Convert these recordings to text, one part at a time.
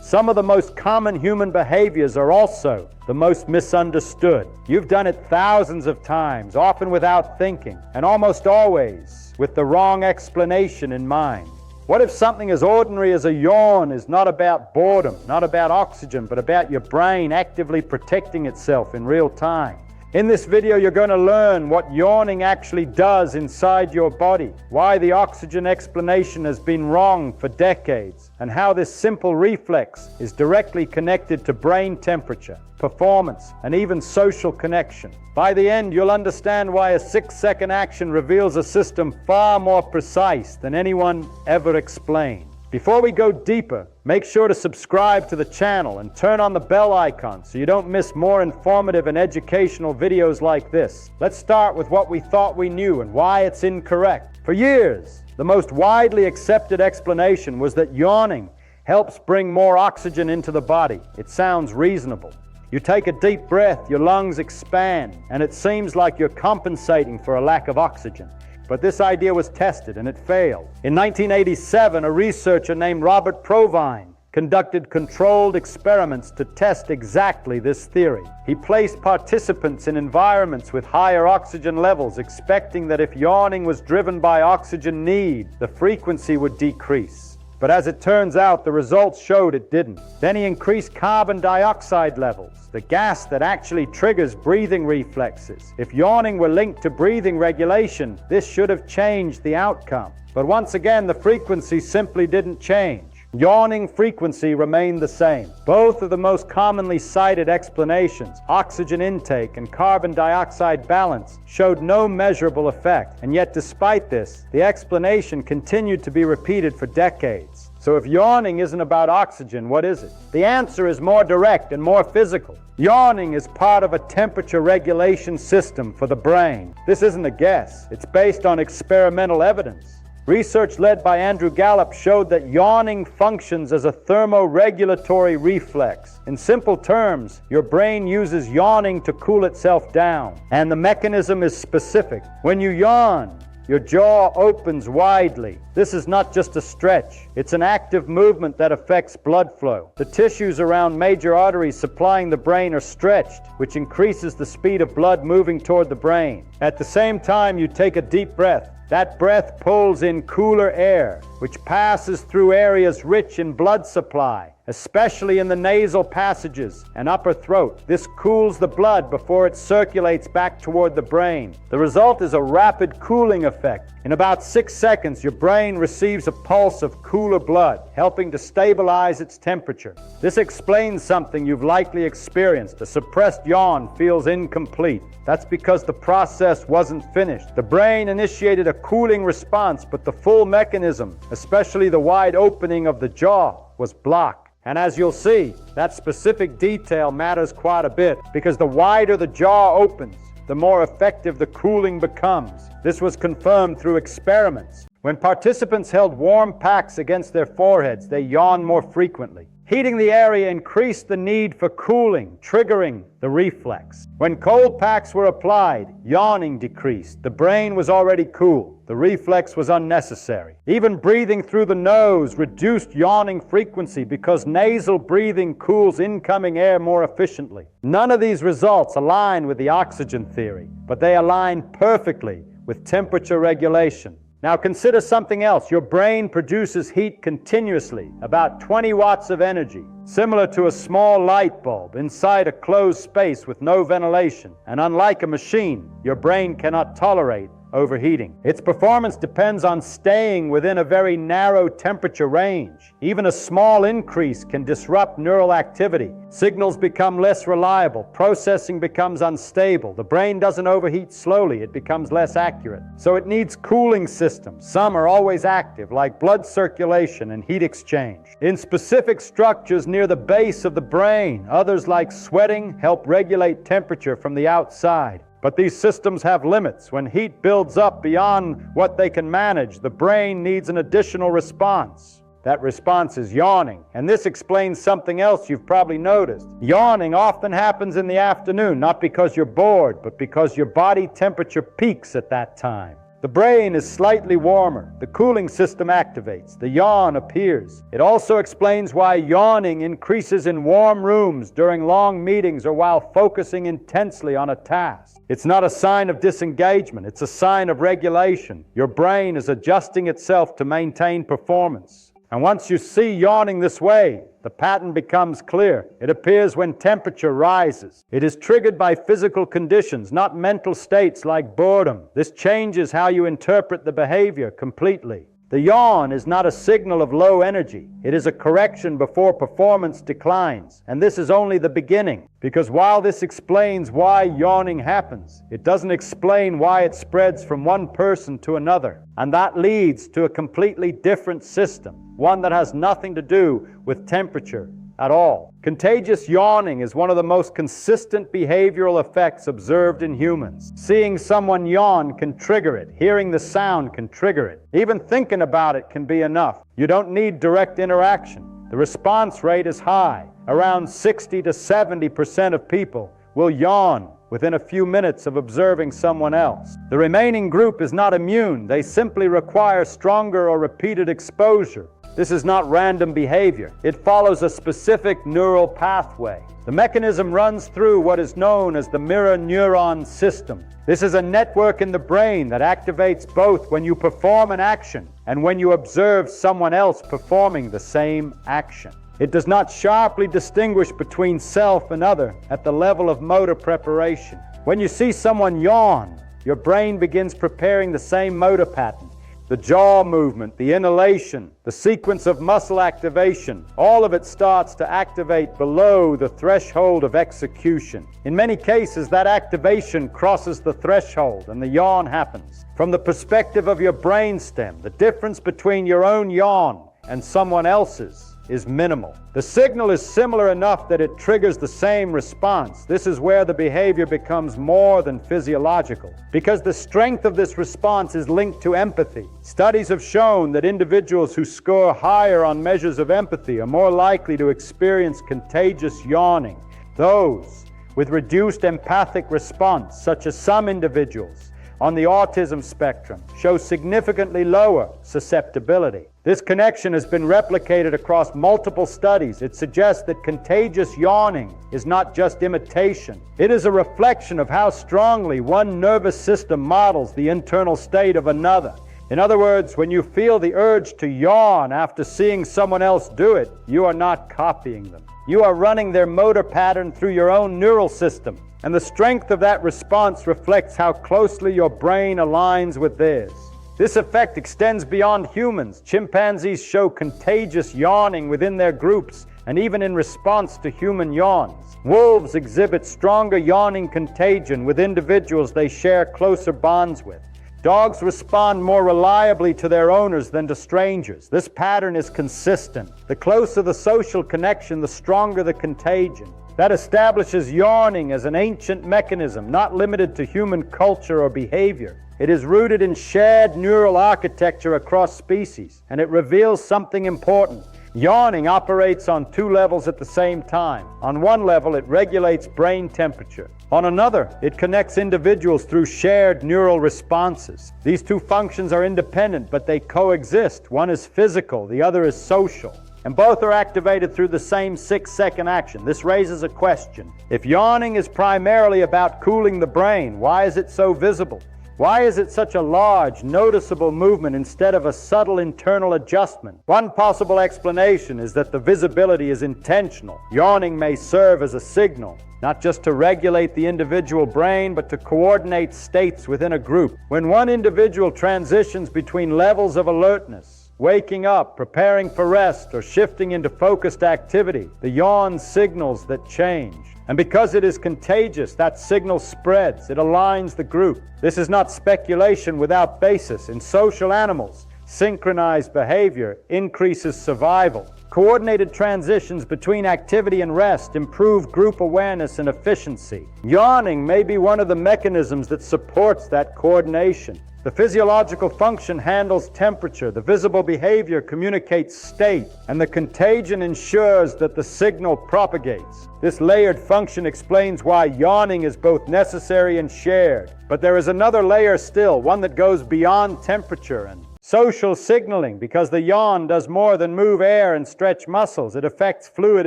Some of the most common human behaviors are also the most misunderstood. You've done it thousands of times, often without thinking, and almost always with the wrong explanation in mind. What if something as ordinary as a yawn is not about boredom, not about oxygen, but about your brain actively protecting itself in real time? In this video, you're going to learn what yawning actually does inside your body, why the oxygen explanation has been wrong for decades, and how this simple reflex is directly connected to brain temperature, performance, and even social connection. By the end, you'll understand why a 6-second action reveals a system far more precise than anyone ever explained. Before we go deeper, make sure to subscribe to the channel and turn on the bell icon so you don't miss more informative and educational videos like this. Let's start with what we thought we knew and why it's incorrect. For years, the most widely accepted explanation was that yawning helps bring more oxygen into the body. It sounds reasonable. You take a deep breath, your lungs expand, and it seems like you're compensating for a lack of oxygen. But this idea was tested and it failed. In 1987, a researcher named Robert Provine conducted controlled experiments to test exactly this theory. He placed participants in environments with higher oxygen levels, expecting that if yawning was driven by oxygen need, the frequency would decrease. But as it turns out, the results showed it didn't. Then he increased carbon dioxide levels, the gas that actually triggers breathing reflexes. If yawning were linked to breathing regulation, this should have changed the outcome. But once again, the frequency simply didn't change. Yawning frequency remained the same. Both of the most commonly cited explanations, oxygen intake and carbon dioxide balance, showed no measurable effect. And yet despite this, the explanation continued to be repeated for decades. So if yawning isn't about oxygen, what is it? The answer is more direct and more physical. Yawning is part of a temperature regulation system for the brain. This isn't a guess. It's based on experimental evidence. Research led by Andrew Gallup showed that yawning functions as a thermoregulatory reflex. In simple terms, your brain uses yawning to cool itself down, and the mechanism is specific. When you yawn, your jaw opens widely. This is not just a stretch. It's an active movement that affects blood flow. The tissues around major arteries supplying the brain are stretched, which increases the speed of blood moving toward the brain. At the same time, you take a deep breath. That breath pulls in cooler air, which passes through areas rich in blood supply, especially in the nasal passages and upper throat. This cools the blood before it circulates back toward the brain. The result is a rapid cooling effect. In about 6 seconds, your brain receives a pulse of cooler blood, helping to stabilize its temperature. This explains something you've likely experienced. A suppressed yawn feels incomplete. That's because the process wasn't finished. The brain initiated a cooling response, but the full mechanism, especially the wide opening of the jaw, was blocked. And as you'll see, that specific detail matters quite a bit, because the wider the jaw opens, the more effective the cooling becomes. This was confirmed through experiments. When participants held warm packs against their foreheads, they yawned more frequently. Heating the area increased the need for cooling, triggering the reflex. When cold packs were applied, yawning decreased. The brain was already cool. The reflex was unnecessary. Even breathing through the nose reduced yawning frequency because nasal breathing cools incoming air more efficiently. None of these results align with the oxygen theory, but they align perfectly with temperature regulation. Now consider something else. Your brain produces heat continuously, about 20 watts of energy, similar to a small light bulb inside a closed space with no ventilation. And unlike a machine, your brain cannot tolerate overheating. Its performance depends on staying within a very narrow temperature range. Even a small increase can disrupt neural activity. Signals become less reliable. Processing becomes unstable. The brain doesn't overheat slowly. It becomes less accurate. So it needs cooling systems. Some are always active, like blood circulation and heat exchange. In specific structures near the base of the brain, others like sweating help regulate temperature from the outside. But these systems have limits. When heat builds up beyond what they can manage, the brain needs an additional response. That response is yawning. And this explains something else you've probably noticed. Yawning often happens in the afternoon, not because you're bored, but because your body temperature peaks at that time. The brain is slightly warmer. The cooling system activates. The yawn appears. It also explains why yawning increases in warm rooms during long meetings or while focusing intensely on a task. It's not a sign of disengagement. It's a sign of regulation. Your brain is adjusting itself to maintain performance. And once you see yawning this way, the pattern becomes clear. It appears when temperature rises. It is triggered by physical conditions, not mental states like boredom. This changes how you interpret the behavior completely. The yawn is not a signal of low energy. It is a correction before performance declines. And this is only the beginning. Because while this explains why yawning happens, it doesn't explain why it spreads from one person to another. And that leads to a completely different system, one that has nothing to do with temperature at all. Contagious yawning is one of the most consistent behavioral effects observed in humans. Seeing someone yawn can trigger it. Hearing the sound can trigger it. Even thinking about it can be enough. You don't need direct interaction. The response rate is high. Around 60 to 70% of people will yawn within a few minutes of observing someone else. The remaining group is not immune. They simply require stronger or repeated exposure. This is not random behavior. It follows a specific neural pathway. The mechanism runs through what is known as the mirror neuron system. This is a network in the brain that activates both when you perform an action and when you observe someone else performing the same action. It does not sharply distinguish between self and other at the level of motor preparation. When you see someone yawn, your brain begins preparing the same motor pattern. The jaw movement, the inhalation, the sequence of muscle activation, all of it starts to activate below the threshold of execution. In many cases, that activation crosses the threshold and the yawn happens. From the perspective of your brainstem, the difference between your own yawn and someone else's is minimal. The signal is similar enough that it triggers the same response. This is where the behavior becomes more than physiological, because the strength of this response is linked to empathy. Studies have shown that individuals who score higher on measures of empathy are more likely to experience contagious yawning. Those with reduced empathic response, such as some individuals on the autism spectrum, show significantly lower susceptibility. This connection has been replicated across multiple studies. It suggests that contagious yawning is not just imitation. It is a reflection of how strongly one nervous system models the internal state of another. In other words, when you feel the urge to yawn after seeing someone else do it, you are not copying them. You are running their motor pattern through your own neural system. And the strength of that response reflects how closely your brain aligns with theirs. This effect extends beyond humans. Chimpanzees show contagious yawning within their groups and even in response to human yawns. Wolves exhibit stronger yawning contagion with individuals they share closer bonds with. Dogs respond more reliably to their owners than to strangers. This pattern is consistent. The closer the social connection, the stronger the contagion. That establishes yawning as an ancient mechanism, not limited to human culture or behavior. It is rooted in shared neural architecture across species, and it reveals something important. Yawning operates on two levels at the same time. On one level, it regulates brain temperature. On another, it connects individuals through shared neural responses. These two functions are independent, but they coexist. One is physical, the other is social. And both are activated through the same 6-second action. This raises a question. If yawning is primarily about cooling the brain, why is it so visible? Why is it such a large, noticeable movement instead of a subtle internal adjustment? One possible explanation is that the visibility is intentional. Yawning may serve as a signal, not just to regulate the individual brain, but to coordinate states within a group. When one individual transitions between levels of alertness, waking up, preparing for rest, or shifting into focused activity, the yawn signals that change. And because it is contagious, that signal spreads. It aligns the group. This is not speculation without basis. In social animals, synchronized behavior increases survival. coordinated transitions between activity and rest improve group awareness and efficiency. Yawning may be one of the mechanisms that supports that coordination. The physiological function handles temperature, the visible behavior communicates state, and the contagion ensures that the signal propagates. This layered function explains why yawning is both necessary and shared. But there is another layer still, one that goes beyond temperature and social signaling, because the yawn does more than move air and stretch muscles. It affects fluid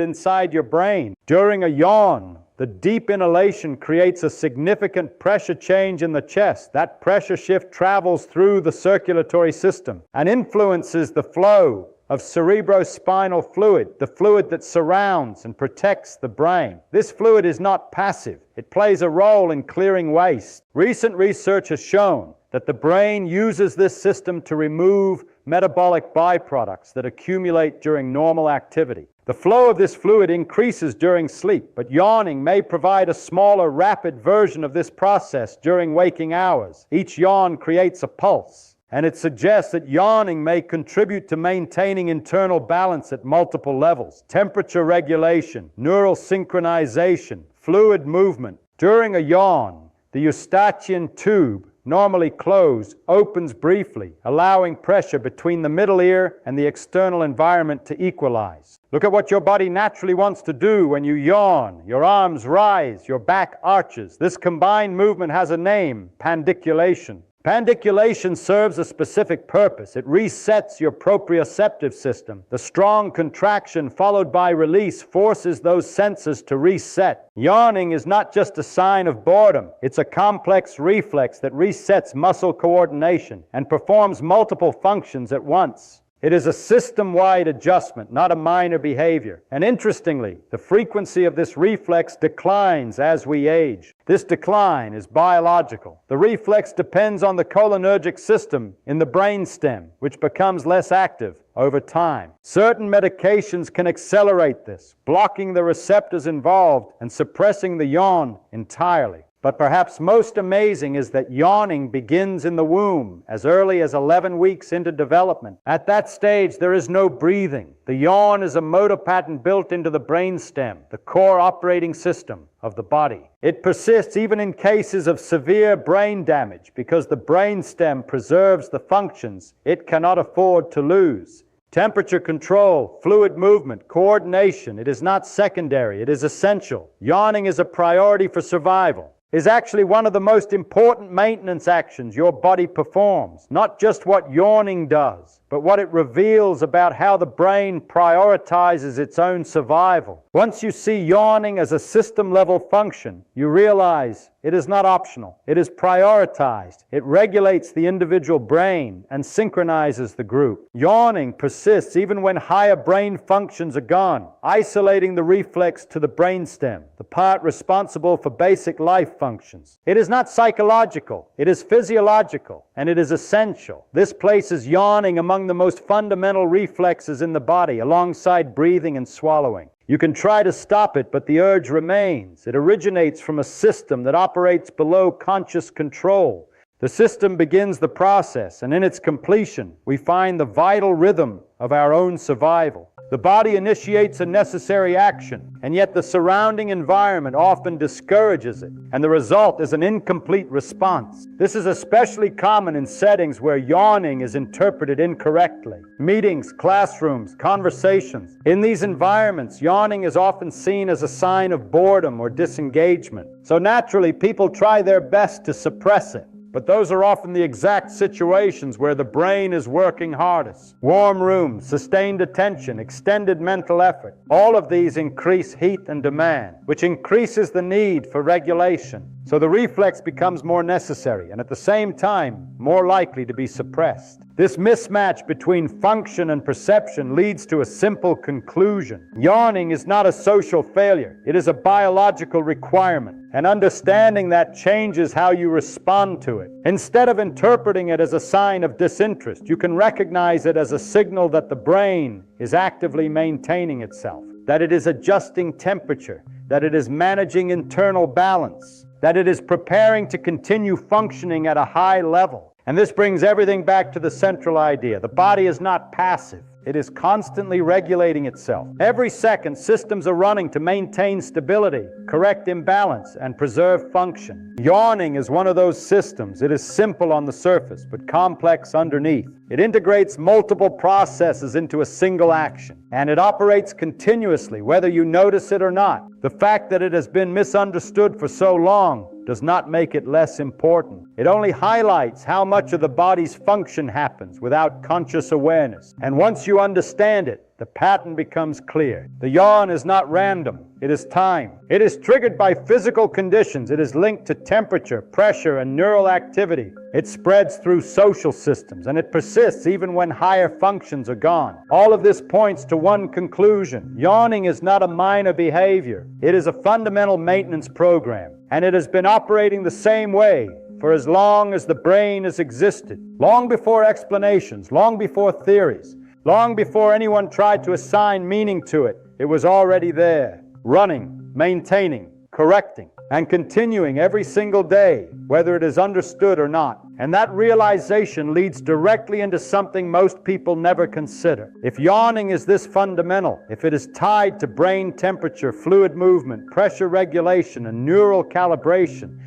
inside your brain. During a yawn, the deep inhalation creates a significant pressure change in the chest. That pressure shift travels through the circulatory system and influences the flow of cerebrospinal fluid, the fluid that surrounds and protects the brain. This fluid is not passive. It plays a role in clearing waste. Recent research has shown that the brain uses this system to remove metabolic byproducts that accumulate during normal activity. The flow of this fluid increases during sleep, but yawning may provide a smaller, rapid version of this process during waking hours. Each yawn creates a pulse, and it suggests that yawning may contribute to maintaining internal balance at multiple levels: temperature regulation, neural synchronization, fluid movement. During a yawn, the eustachian tube, normally closed, opens briefly, allowing pressure between the middle ear and the external environment to equalize. Look at what your body naturally wants to do when you yawn. Your arms rise, your back arches. This combined movement has a name: pandiculation. Pandiculation serves a specific purpose. It resets your proprioceptive system. The strong contraction followed by release forces those senses to reset. Yawning is not just a sign of boredom. It's a complex reflex that resets muscle coordination and performs multiple functions at once. It is a system-wide adjustment, not a minor behavior. And interestingly, the frequency of this reflex declines as we age. This decline is biological. The reflex depends on the cholinergic system in the brainstem, which becomes less active over time. Certain medications can accelerate this, blocking the receptors involved and suppressing the yawn entirely. But perhaps most amazing is that yawning begins in the womb, as early as 11 weeks into development. At that stage, there is no breathing. The yawn is a motor pattern built into the brainstem, the core operating system of the body. It persists even in cases of severe brain damage because the brainstem preserves the functions it cannot afford to lose. Temperature control, fluid movement, coordination. It is not secondary. It is essential. Yawning is a priority for survival. Is actually one of the most important maintenance actions your body performs. Not just what yawning does, but what it reveals about how the brain prioritizes its own survival. Once you see yawning as a system-level function, you realize it is not optional. It is prioritized. It regulates the individual brain and synchronizes the group. Yawning persists even when higher brain functions are gone, isolating the reflex to the brainstem, the part responsible for basic life functions. It is not psychological. It is physiological, and it is essential. This places yawning among the most fundamental reflexes in the body, alongside breathing and swallowing. You can try to stop it, but the urge remains. It originates from a system that operates below conscious control. The system begins the process, and in its completion, we find the vital rhythm of our own survival. The body initiates a necessary action, and yet the surrounding environment often discourages it, and the result is an incomplete response. This is especially common in settings where yawning is interpreted incorrectly. Meetings, classrooms, conversations. In these environments, yawning is often seen as a sign of boredom or disengagement. So naturally, people try their best to suppress it. But those are often the exact situations where the brain is working hardest. Warm rooms, sustained attention, extended mental effort. All of these increase heat and demand, which increases the need for regulation. So the reflex becomes more necessary and at the same time more likely to be suppressed. This mismatch between function and perception leads to a simple conclusion. Yawning is not a social failure. It is a biological requirement. And understanding that changes how you respond to it. Instead of interpreting it as a sign of disinterest, you can recognize it as a signal that the brain is actively maintaining itself, that it is adjusting temperature, that it is managing internal balance, that it is preparing to continue functioning at a high level. And this brings everything back to the central idea. The body is not passive. It is constantly regulating itself. Every second, systems are running to maintain stability, correct imbalance, and preserve function. Yawning is one of those systems. It is simple on the surface, but complex underneath. It integrates multiple processes into a single action, and it operates continuously, whether you notice it or not. The fact that it has been misunderstood for so long does not make it less important. It only highlights how much of the body's function happens without conscious awareness. And once you understand it, the pattern becomes clear. The yawn is not random. It is time. It is triggered by physical conditions. It is linked to temperature, pressure, and neural activity. It spreads through social systems, and it persists even when higher functions are gone. All of this points to one conclusion. Yawning is not a minor behavior. It is a fundamental maintenance program, and it has been operating the same way for as long as the brain has existed. Long before explanations, long before theories, long before anyone tried to assign meaning to it, it was already there, running, maintaining, correcting, and continuing every single day, whether it is understood or not. And that realization leads directly into something most people never consider. If yawning is this fundamental, if it is tied to brain temperature, fluid movement, pressure regulation, and neural calibration,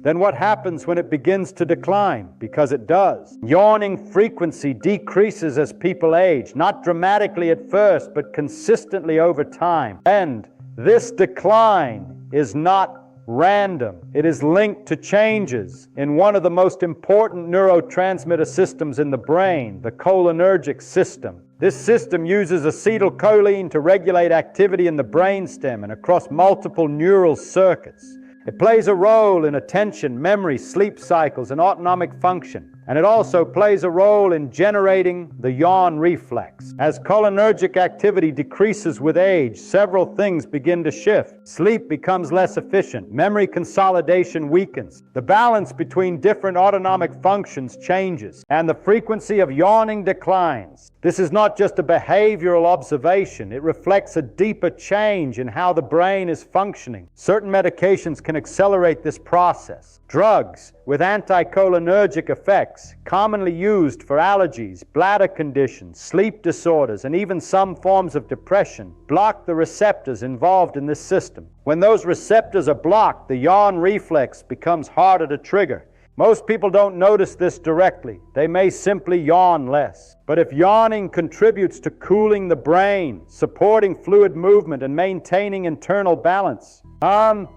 then what happens when it begins to decline? Because it does. Yawning frequency decreases as people age, not dramatically at first, but consistently over time. And this decline is not random. It is linked to changes in one of the most important neurotransmitter systems in the brain, the cholinergic system. This system uses acetylcholine to regulate activity in the brainstem and across multiple neural circuits. It plays a role in attention, memory, sleep cycles, and autonomic function. And it also plays a role in generating the yawn reflex. As cholinergic activity decreases with age, several things begin to shift. Sleep becomes less efficient. Memory consolidation weakens. The balance between different autonomic functions changes, and the frequency of yawning declines. This is not just a behavioral observation. It reflects a deeper change in how the brain is functioning. Certain medications can accelerate this process. Drugs with anticholinergic effects, commonly used for allergies, bladder conditions, sleep disorders, and even some forms of depression, block the receptors involved in this system. When those receptors are blocked, the yawn reflex becomes harder to trigger. Most people don't notice this directly. They may simply yawn less. But if yawning contributes to cooling the brain, supporting fluid movement, and maintaining internal balance, then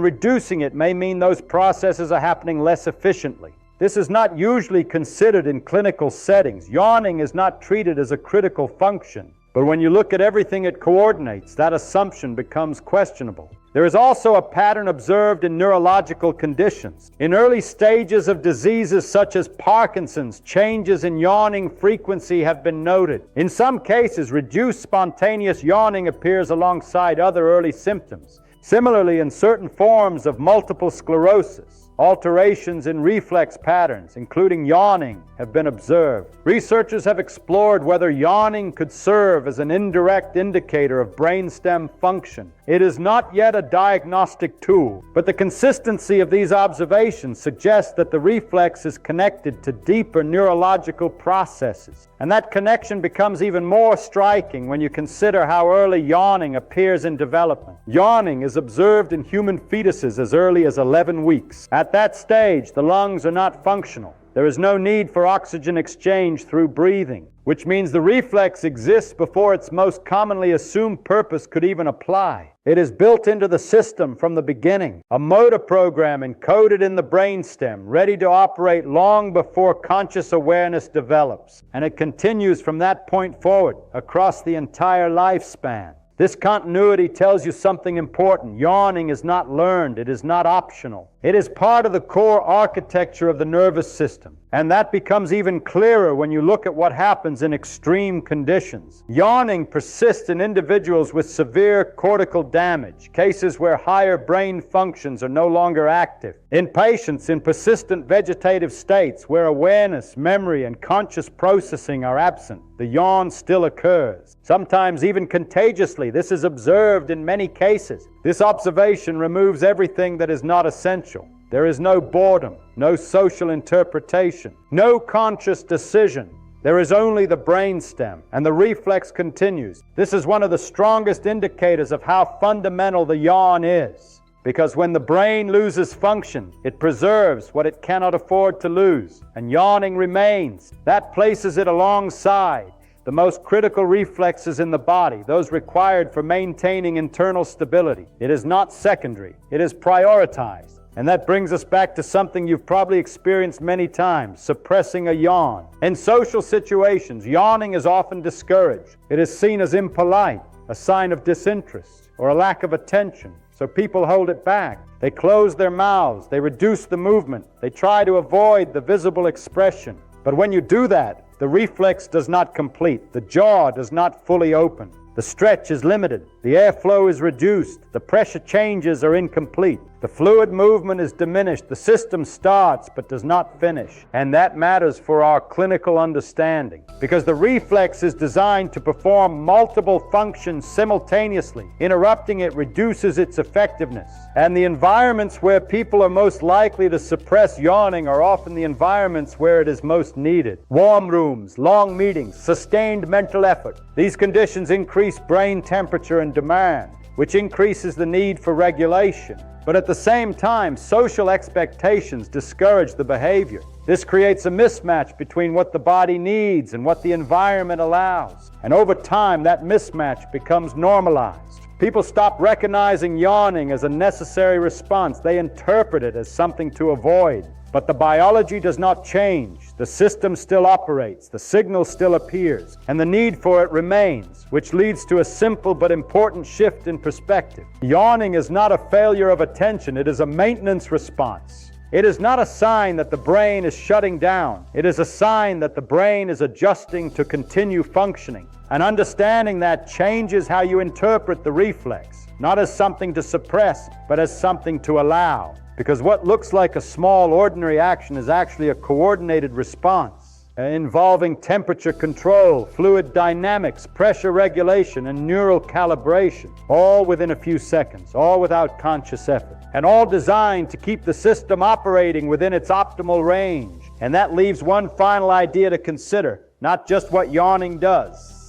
reducing it may mean those processes are happening less efficiently. This is not usually considered in clinical settings. Yawning is not treated as a critical function. But when you look at everything it coordinates, that assumption becomes questionable. There is also a pattern observed in neurological conditions. In early stages of diseases such as Parkinson's, changes in yawning frequency have been noted. In some cases, reduced spontaneous yawning appears alongside other early symptoms. Similarly, in certain forms of multiple sclerosis, alterations in reflex patterns, including yawning, have been observed. Researchers have explored whether yawning could serve as an indirect indicator of brainstem function. It is not yet a diagnostic tool, but the consistency of these observations suggests that the reflex is connected to deeper neurological processes. And that connection becomes even more striking when you consider how early yawning appears in development. Yawning is observed in human fetuses as early as 11 weeks. At that stage, the lungs are not functional. There is no need for oxygen exchange through breathing, which means the reflex exists before its most commonly assumed purpose could even apply. It is built into the system from the beginning, a motor program encoded in the brainstem, ready to operate long before conscious awareness develops. And it continues from that point forward across the entire lifespan. This continuity tells you something important. Yawning is not learned. It is not optional. It is part of the core architecture of the nervous system. And that becomes even clearer when you look at what happens in extreme conditions. Yawning persists in individuals with severe cortical damage, cases where higher brain functions are no longer active. In patients in persistent vegetative states where awareness, memory, and conscious processing are absent, the yawn still occurs. Sometimes even contagiously. This is observed in many cases. This observation removes everything that is not essential. There is no boredom, no social interpretation, no conscious decision. There is only the brainstem, and the reflex continues. This is one of the strongest indicators of how fundamental the yawn is. Because when the brain loses function, it preserves what it cannot afford to lose, and yawning remains. That places it alongside the most critical reflexes in the body, those required for maintaining internal stability. It is not secondary, it is prioritized. And that brings us back to something you've probably experienced many times, suppressing a yawn. In social situations, yawning is often discouraged. It is seen as impolite, a sign of disinterest, or a lack of attention. So people hold it back. They close their mouths. They reduce the movement. They try to avoid the visible expression. But when you do that, the reflex does not complete. The jaw does not fully open. The stretch is limited. The airflow is reduced. The pressure changes are incomplete. The fluid movement is diminished. The system starts but does not finish. And that matters for our clinical understanding, because the reflex is designed to perform multiple functions simultaneously. Interrupting it reduces its effectiveness. And the environments where people are most likely to suppress yawning are often the environments where it is most needed. Warm rooms, long meetings, sustained mental effort. These conditions increase brain temperature and demand, which increases the need for regulation. But at the same time, social expectations discourage the behavior. This creates a mismatch between what the body needs and what the environment allows. And over time, that mismatch becomes normalized. People stop recognizing yawning as a necessary response. They interpret it as something to avoid. But the biology does not change. The system still operates. The signal still appears. And the need for it remains, which leads to a simple but important shift in perspective. Yawning is not a failure of attention. It is a maintenance response. It is not a sign that the brain is shutting down. It is a sign that the brain is adjusting to continue functioning. And understanding that changes how you interpret the reflex, not as something to suppress, but as something to allow. Because what looks like a small, ordinary action is actually a coordinated response involving temperature control, fluid dynamics, pressure regulation, and neural calibration, all within a few seconds, all without conscious effort, and all designed to keep the system operating within its optimal range. And that leaves one final idea to consider, not just what yawning does,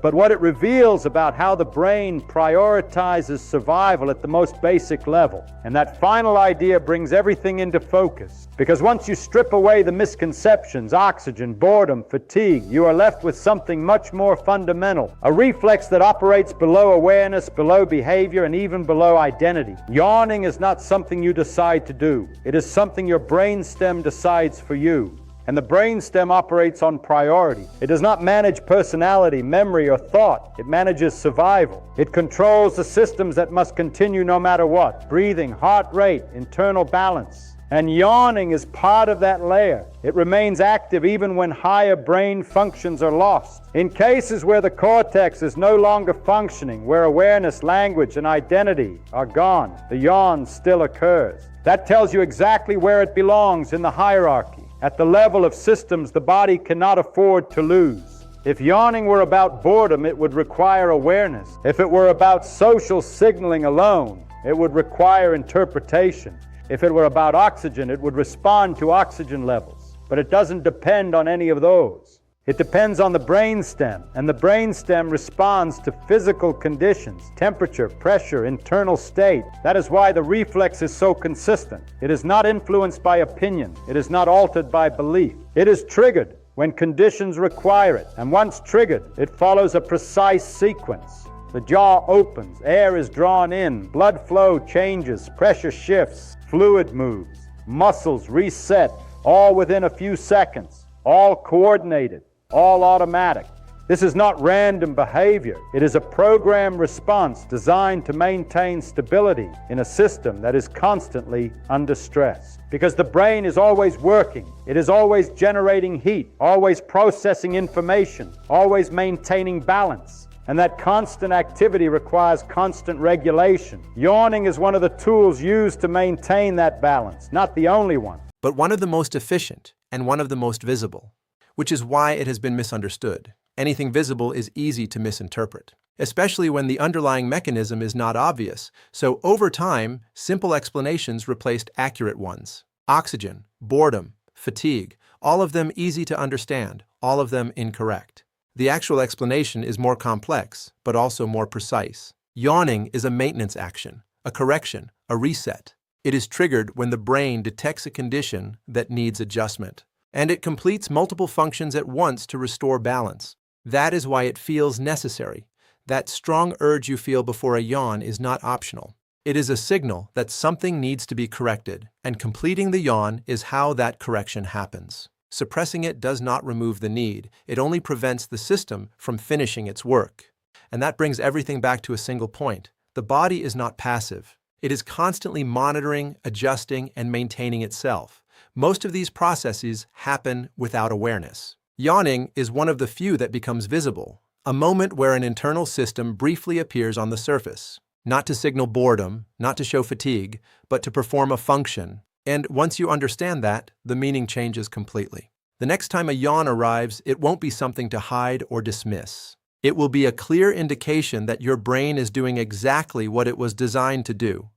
but what it reveals about how the brain prioritizes survival at the most basic level. And that final idea brings everything into focus. Because once you strip away the misconceptions, oxygen, boredom, fatigue, you are left with something much more fundamental. A reflex that operates below awareness, below behavior, and even below identity. Yawning is not something you decide to do. It is something your brainstem decides for you. And the brainstem operates on priority. It does not manage personality, memory, or thought. It manages survival. It controls the systems that must continue no matter what. Breathing, heart rate, internal balance. And yawning is part of that layer. It remains active even when higher brain functions are lost. In cases where the cortex is no longer functioning, where awareness, language, and identity are gone, the yawn still occurs. That tells you exactly where it belongs in the hierarchy. At the level of systems the body cannot afford to lose. If yawning were about boredom, it would require awareness. If it were about social signaling alone, it would require interpretation. If it were about oxygen, it would respond to oxygen levels. But it doesn't depend on any of those. It depends on the brainstem, and the brainstem responds to physical conditions, temperature, pressure, internal state. That is why the reflex is so consistent. It is not influenced by opinion. It is not altered by belief. It is triggered when conditions require it, and once triggered, it follows a precise sequence. The jaw opens, air is drawn in, blood flow changes, pressure shifts, fluid moves, muscles reset, all within a few seconds, all coordinated. All automatic. This is not random behavior. It is a programmed response designed to maintain stability in a system that is constantly under stress. Because the brain is always working. It is always generating heat, always processing information, always maintaining balance. And that constant activity requires constant regulation. Yawning is one of the tools used to maintain that balance, not the only one, but one of the most efficient and one of the most visible, which is why it has been misunderstood. Anything visible is easy to misinterpret. especially when the underlying mechanism is not obvious. So over time, simple explanations replaced accurate ones. Oxygen, boredom, fatigue, all of them easy to understand, all of them incorrect. The actual explanation is more complex, but also more precise. Yawning is a maintenance action, a correction, a reset. It is triggered when the brain detects a condition that needs adjustment, and it completes multiple functions at once to restore balance. That is why it feels necessary. That strong urge you feel before a yawn is not optional. It is a signal that something needs to be corrected, and completing the yawn is how that correction happens. Suppressing it does not remove the need, it only prevents the system from finishing its work. And that brings everything back to a single point. The body is not passive. It is constantly monitoring, adjusting, and maintaining itself. Most of these processes happen without awareness. Yawning is one of the few that becomes visible, a moment where an internal system briefly appears on the surface, not to signal boredom, not to show fatigue, but to perform a function. And once you understand that, the meaning changes completely. The next time a yawn arrives, it won't be something to hide or dismiss. It will be a clear indication that your brain is doing exactly what it was designed to do,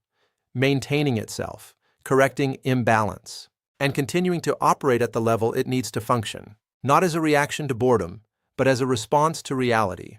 maintaining itself, correcting imbalance, and continuing to operate at the level it needs to function, not as a reaction to boredom, but as a response to reality.